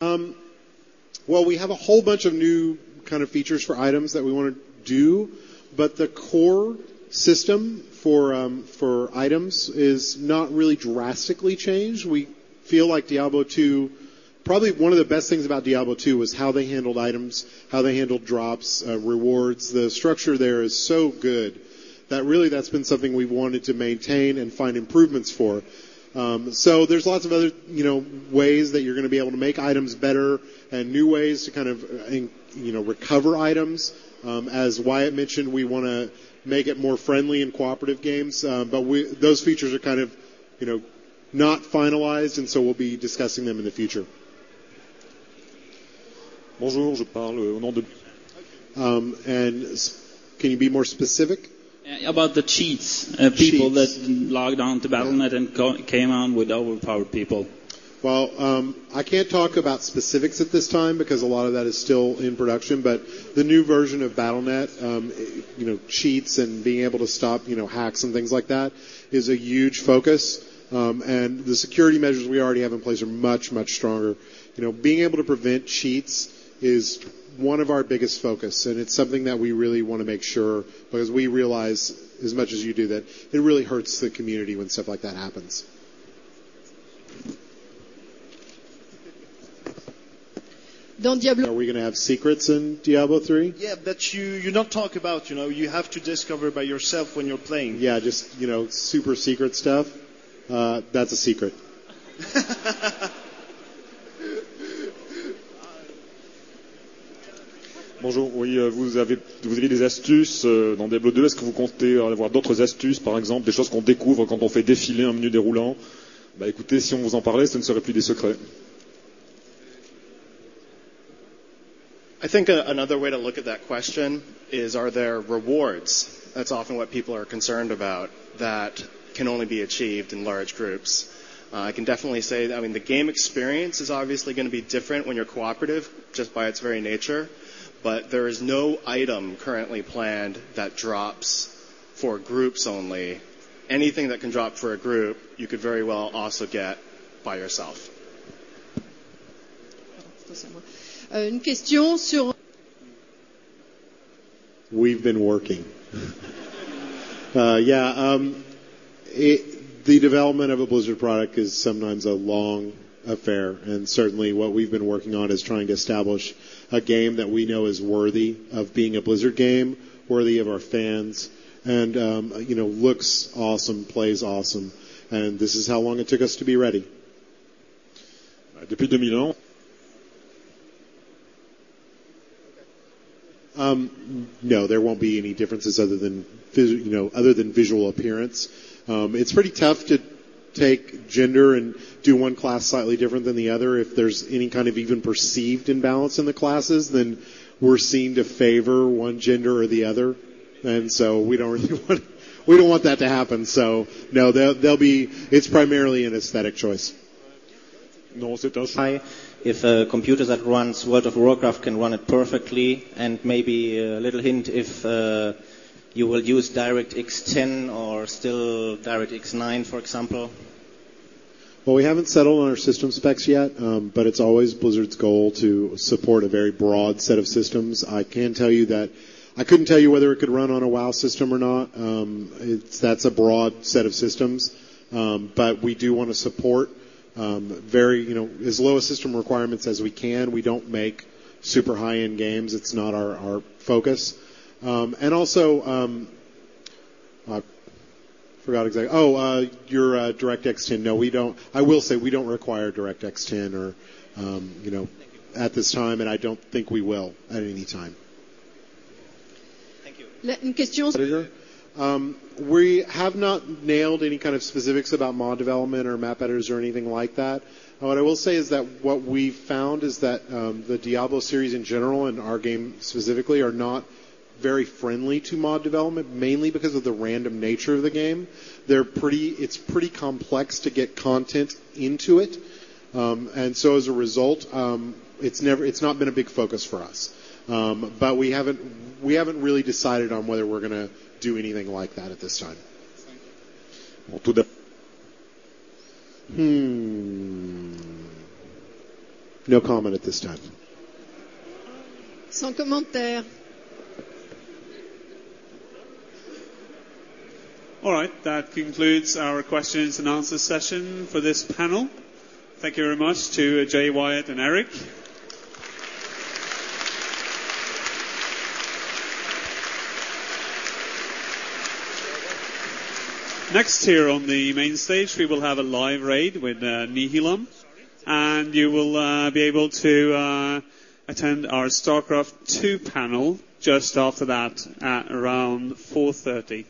Well, we have a whole bunch of new kind of features for items that we want to do, but the core system for items is not really drastically changed. We feel like Diablo 2, probably one of the best things about Diablo 2 was how they handled items, how they handled drops, rewards. The structure there is so good that really that's been something we've wanted to maintain and find improvements for. So there's lots of other, ways that you're going to be able to make items better and new ways to kind of, recover items. As Wyatt mentioned, we want to make it more friendly in cooperative games, but those features are kind of, not finalized, and so we'll be discussing them in the future. Bonjour, je parle au nom de... And can you be more specific? About the cheats, people that logged on to Battle.net and came on with overpowered people. Well, I can't talk about specifics at this time because a lot of that is still in production, but the new version of Battle.net, cheats and being able to stop, hacks and things like that is a huge focus. And the security measures we already have in place are much, much stronger. Being able to prevent cheats is one of our biggest focus, and it's something that we really want to make sure, because we realize, as much as you do, that it really hurts the community when stuff like that happens. Are we going to have secrets in Diablo 3? Yeah, that you don't talk about, you have to discover by yourself when you're playing. Yeah, just, super secret stuff. That's a secret. Bonjour, oui, vous aviez des astuces dans Diablo 2. Est-ce que vous comptez avoir d'autres astuces, par exemple, des choses qu'on découvre quand on fait défiler un menu déroulant? Bah écoutez, si on vous en parlait, ce ne serait plus des secrets. I think another way to look at that question is, are there rewards? That's often what people are concerned about, that can only be achieved in large groups. I can definitely say, the game experience is obviously going to be different when you're cooperative, just by its very nature. But there is no item currently planned that drops for groups only. Anything that can drop for a group, you could very well also get by yourself. Une question sur... We've been working. The development of a Blizzard product is sometimes a long affair, and certainly what we've been working on is trying to establish a game that we know is worthy of being a Blizzard game, worthy of our fans, and looks awesome, plays awesome, and this is how long it took us to be ready. Depuis 2000 ans. No, there won't be any differences other than visual appearance. It's pretty tough to take gender and do one class slightly different than the other. If there's any kind of even perceived imbalance in the classes, then we're seen to favor one gender or the other, and so we don't want that to happen. So no, it's primarily an aesthetic choice. No, c'est un if a computer that runs World of Warcraft can run it perfectly, and maybe a little hint if you will use DirectX 10 or still DirectX 9, for example? Well, we haven't settled on our system specs yet, but it's always Blizzard's goal to support a very broad set of systems. I can tell you that I couldn't tell you whether it could run on a WoW system or not. That's a broad set of systems, but we do want to support as low a system requirements as we can. We don't make super high-end games. It's not our focus. And also, I forgot exactly. Your DirectX 10. No, we don't. I will say we don't require DirectX 10 or, at this time, and I don't think we will at any time. Thank you. Une question. We have not nailed any kind of specifics about mod development or map editors or anything like that. What I will say is that what we found is that the Diablo series in general and our game specifically are not very friendly to mod development, mainly because of the random nature of the game. It's pretty complex to get content into it, and so as a result, it's not been a big focus for us. But we haven't really decided on whether we're going to do anything like that at this time. No comment at this time. Sans commentaire. All right, that concludes our questions and answers session for this panel. Thank you very much to Jay, Wyatt, and Eric. Next here on the main stage, we will have a live raid with Nihilum, and you will be able to attend our StarCraft 2 panel just after that at around 4:30.